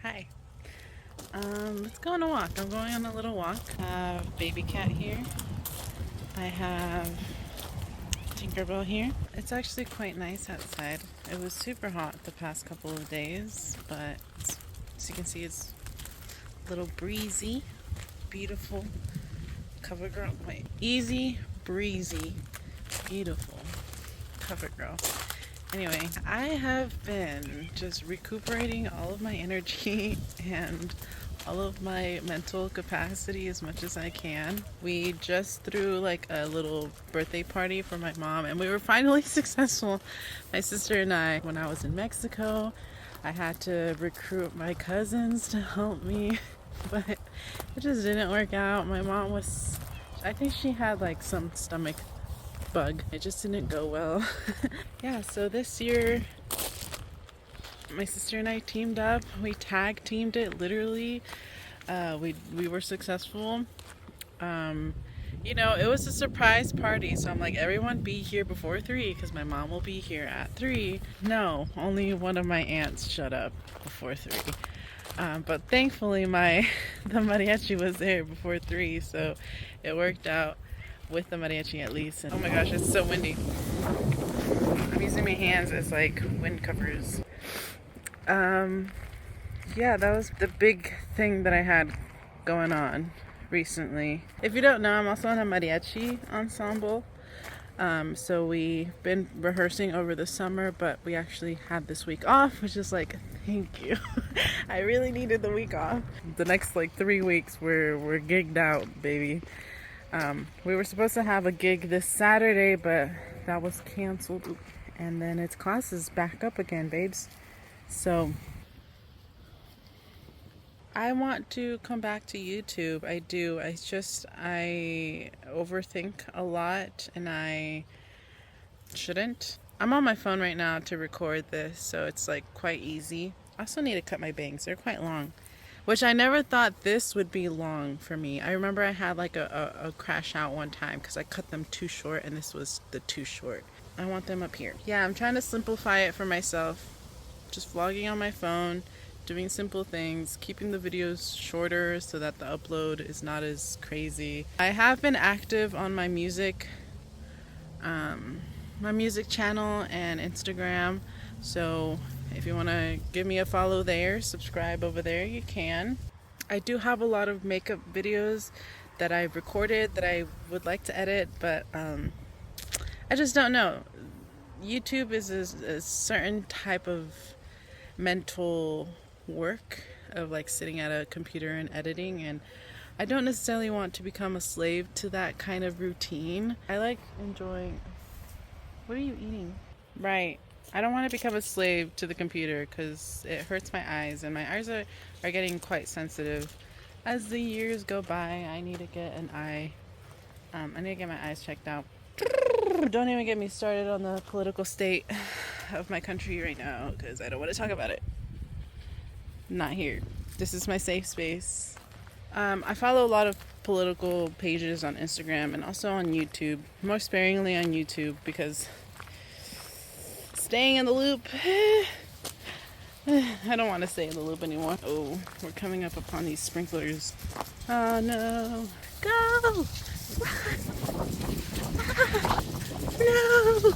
Hi. Let's go on a walk. I'm going on a little walk. I have baby cat here. I have Tinkerbell here. It's actually quite nice outside. It was super hot the past couple of days, but as you can see, it's a little breezy. Beautiful. Cover girl. Wait. Easy, breezy, beautiful. Cover girl. Anyway, I have been just recuperating all of my energy and all of my mental capacity as much as I can. We just threw like a little birthday party for my mom and we were finally successful. My sister and I, when I was in Mexico, I had to recruit my cousins to help me, but it just didn't work out. My mom was, I think she had like some stomach bug. It just didn't go well. Yeah, so this year my sister and I teamed up. We tag teamed it literally. We were successful. It was a surprise party, so I'm like, everyone be here before 3 because my mom will be here at 3. No, only one of my aunts shut up before 3. But thankfully the mariachi was there before 3, so it worked out with the mariachi at least. And oh my gosh, it's so windy. I'm using my hands as like wind covers. Yeah, that was the big thing that I had going on recently. If you don't know, I'm also in a mariachi ensemble. So we've been rehearsing over the summer, but we actually had this week off, which is like, thank you. I really needed the week off. The next like 3 weeks we're gigged out, baby. We were supposed to have a gig this Saturday, but that was canceled. And then its classes back up again, babes. So I want to come back to YouTube. I do. I overthink a lot and I shouldn't. I'm on my phone right now to record this, so it's like quite easy. I also need to cut my bangs. They're quite long, which I never thought this would be long for me. I remember I had like a crash out one time because I cut them too short and this was the too short. I want them up here. Yeah, I'm trying to simplify it for myself. Just vlogging on my phone, doing simple things, keeping the videos shorter so that the upload is not as crazy. I have been active on my music channel and Instagram, so if you want to give me a follow there, subscribe over there, you can. I do have a lot of makeup videos that I've recorded that I would like to edit, but I just don't know. YouTube is a certain type of mental work of like sitting at a computer and editing, and I don't necessarily want to become a slave to that kind of routine. I like enjoying. What are you eating? Right. I don't want to become a slave to the computer because it hurts my eyes, and my eyes are getting quite sensitive. As the years go by, I need to get an eye. I need to get my eyes checked out. Don't even get me started on the political state of my country right now because I don't want to talk about it. Not here. This is my safe space. I follow a lot of political pages on Instagram and also on YouTube. More sparingly on YouTube because staying in the loop. I don't want to stay in the loop anymore. Oh, we're coming up upon these sprinklers. Oh no. Go! No!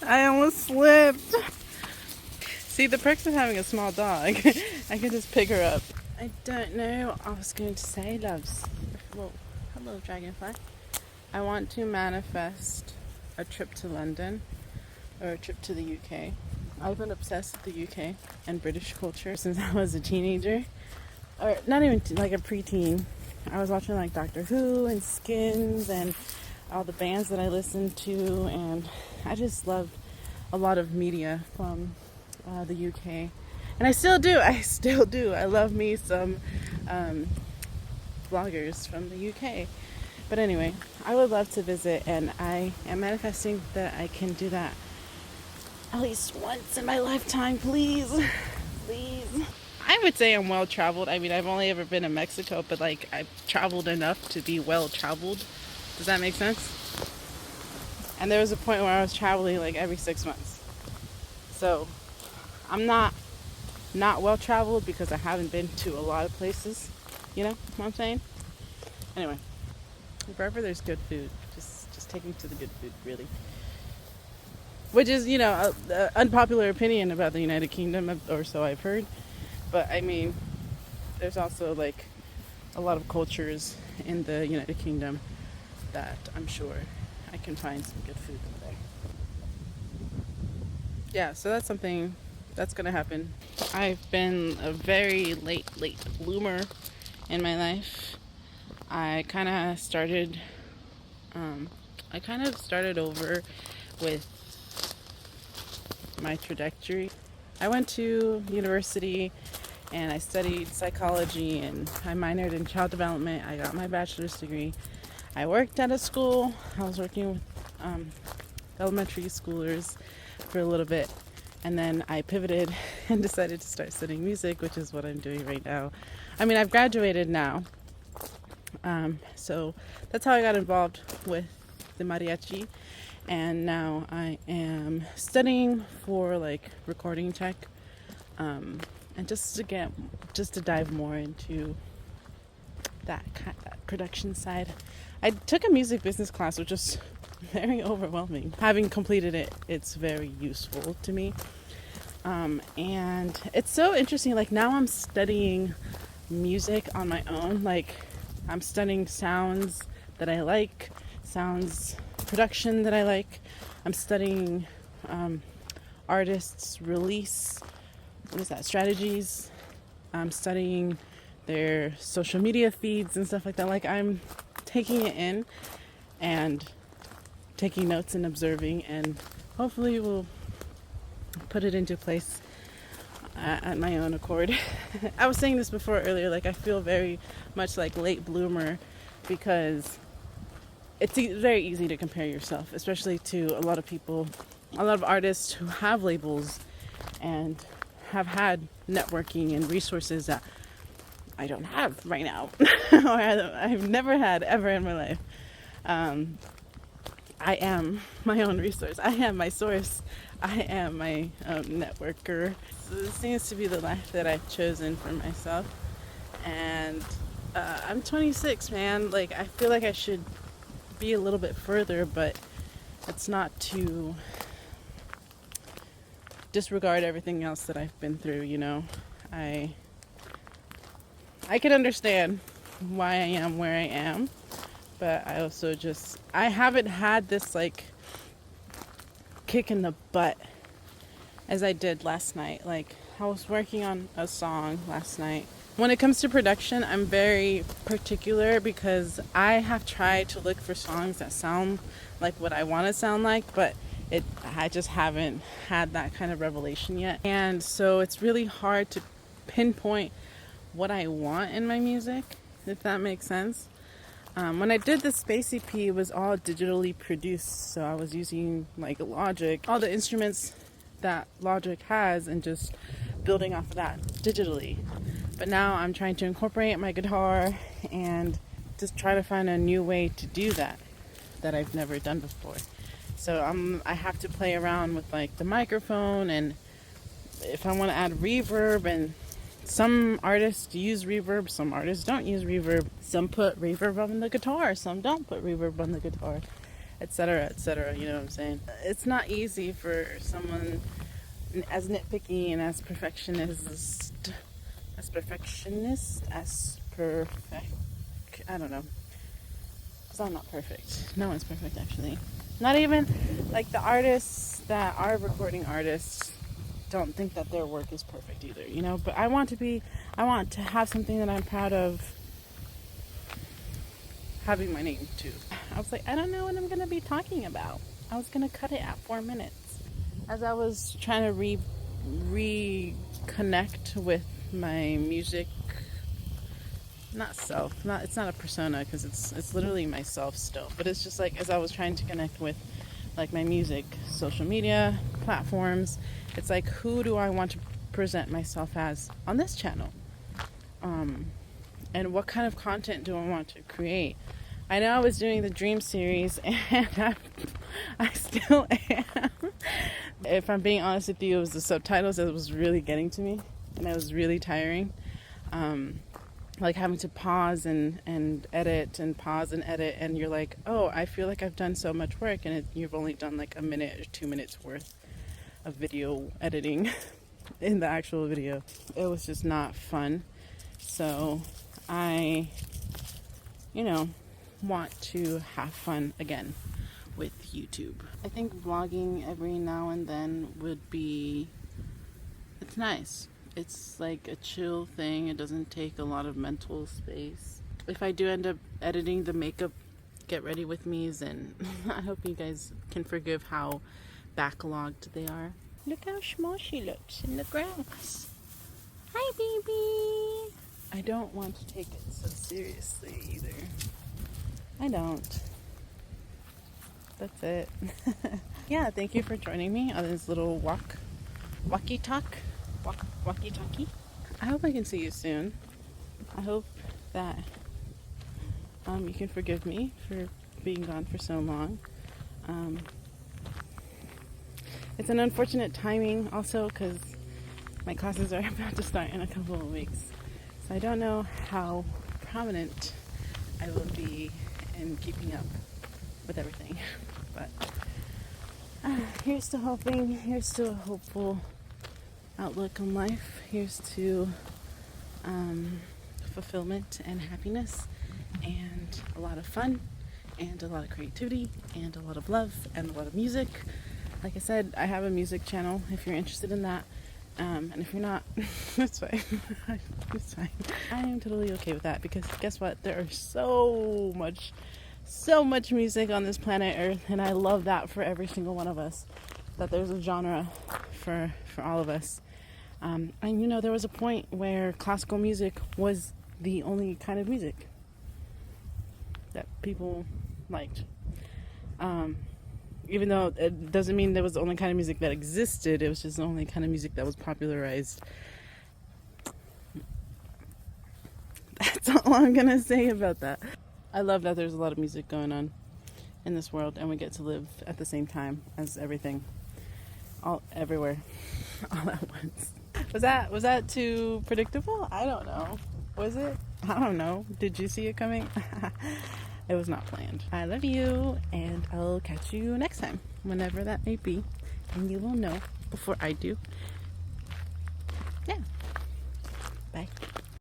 I almost slipped. See, the perks of having a small dog. I can just pick her up. I don't know what I was going to say, loves. Whoa, hello, dragonfly. I want to manifest a trip to London or a trip to the UK. I've been obsessed with the UK and British culture since I was a teenager. Or not even like a preteen. I was watching like Doctor Who and Skins and all the bands that I listened to, and I just loved a lot of media from the UK, and I still do. I love me some vloggers from the UK. But anyway, I would love to visit, and I am manifesting that I can do that at least once in my lifetime, please. Please. I would say I'm well traveled. I mean, I've only ever been in Mexico, but like I've traveled enough to be well traveled. Does that make sense? And there was a point where I was traveling like every 6 months. So I'm not well traveled because I haven't been to a lot of places. You know what I'm saying? Anyway, wherever there's good food, just take me to the good food, really. Which is, you know, a unpopular opinion about the United Kingdom, or so I've heard. But I mean, there's also like a lot of cultures in the United Kingdom that I'm sure I can find some good food in there. Yeah, so that's something that's gonna happen. I've been a very late bloomer in my life. I kind of started over with my trajectory. I went to university and I studied psychology and I minored in child development. I got my bachelor's degree. I worked at a school. I was working with elementary schoolers for a little bit, and then I pivoted and decided to start studying music, which is what I'm doing right now. I mean, I've graduated now, so that's how I got involved with the mariachi, and now I am studying for like recording tech, and just to dive more into that production side. I took a music business class, which was very overwhelming. Having completed it, it's very useful to me. And it's so interesting. Like now I'm studying music on my own. Like I'm studying sounds that I like, sounds production that I like. I'm studying artists' release, strategies. I'm studying their social media feeds and stuff like that. Like I'm taking it in and taking notes and observing, and hopefully we'll put it into place at my own accord. I was saying this before earlier, like I feel very much like late bloomer because it's very easy to compare yourself, especially to a lot of artists who have labels and have had networking and resources that I don't have right now, or I've never had ever in my life. I am my own resource. I am my source. I am my networker. So this seems to be the life that I've chosen for myself. And I'm 26, man. Like I feel like I should be a little bit further, but it's not to disregard everything else that I've been through, you know. I can understand why I am where I am, but I also I haven't had this like kick in the butt as I did last night. Like I was working on a song last night. When it comes to production, I'm very particular because I have tried to look for songs that sound like what I want to sound like, but I just haven't had that kind of revelation yet. And so it's really hard to pinpoint what I want in my music, if that makes sense. When I did the Space EP, it was all digitally produced, so I was using like Logic, all the instruments that Logic has, and just building off of that digitally. But now I'm trying to incorporate my guitar and just try to find a new way to do that I've never done before. So I have to play around with like the microphone, and if I want to add reverb, and some artists use reverb, some artists don't use reverb. Some put reverb on the guitar, some don't put reverb on the guitar, etc., etc. You know what I'm saying? It's not easy for someone as nitpicky and as I don't know. Because I'm not perfect. No one's perfect, actually. Not even like the artists that are recording artists don't think that their work is perfect either, you know. But I want to have something that I'm proud of having my name to. I was like, I don't know what I'm gonna be talking about. I was gonna cut it at 4 minutes as I was trying to reconnect with my music. It's not a persona, because it's literally myself still, but it's just like as I was trying to connect with like my music, social media platforms. It's like, who do I want to present myself as on this channel? And what kind of content do I want to create? I know I was doing the Dream series, and I still am. If I'm being honest with you, it was the subtitles that was really getting to me, and it was really tiring. Like having to pause and edit and pause and edit, and you're like, oh, I feel like I've done so much work, and you've only done like a minute or 2 minutes worth of video editing in the actual video. It was just not fun. So I, want to have fun again with YouTube. I think vlogging every now and then would be, it's nice. It's like a chill thing. It doesn't take a lot of mental space. If I do end up editing the makeup get ready with me's, and I hope you guys can forgive how backlogged they are. Look how small she looks in the grass. Hi, baby. I don't want to take it so seriously either. I don't. That's it. Yeah, thank you for joining me on this little walkie talkie. I hope I can see you soon. I hope that you can forgive me for being gone for so long. It's an unfortunate timing also because my classes are about to start in a couple of weeks. So I don't know how prominent I will be in keeping up with everything. But here's to hoping, here's to a hopeful outlook on life. Here's to fulfillment and happiness and a lot of fun and a lot of creativity and a lot of love and a lot of music. Like I said, I have a music channel if you're interested in that. And if you're not, that's fine. It's fine. I am totally okay with that because guess what? There are so much music on this planet Earth, and I love that for every single one of us. That there's a genre for all of us. And there was a point where classical music was the only kind of music that people liked. Even though it doesn't mean there was the only kind of music that existed, it was just the only kind of music that was popularized. That's all I'm gonna say about that. I love that there's a lot of music going on in this world, and we get to live at the same time as everything, everywhere, all at once. Was that too predictable? I don't know. Was it? I don't know. Did you see it coming? It was not planned. I love you, and I'll catch you next time, whenever that may be, and you will know before I do. Yeah. Bye.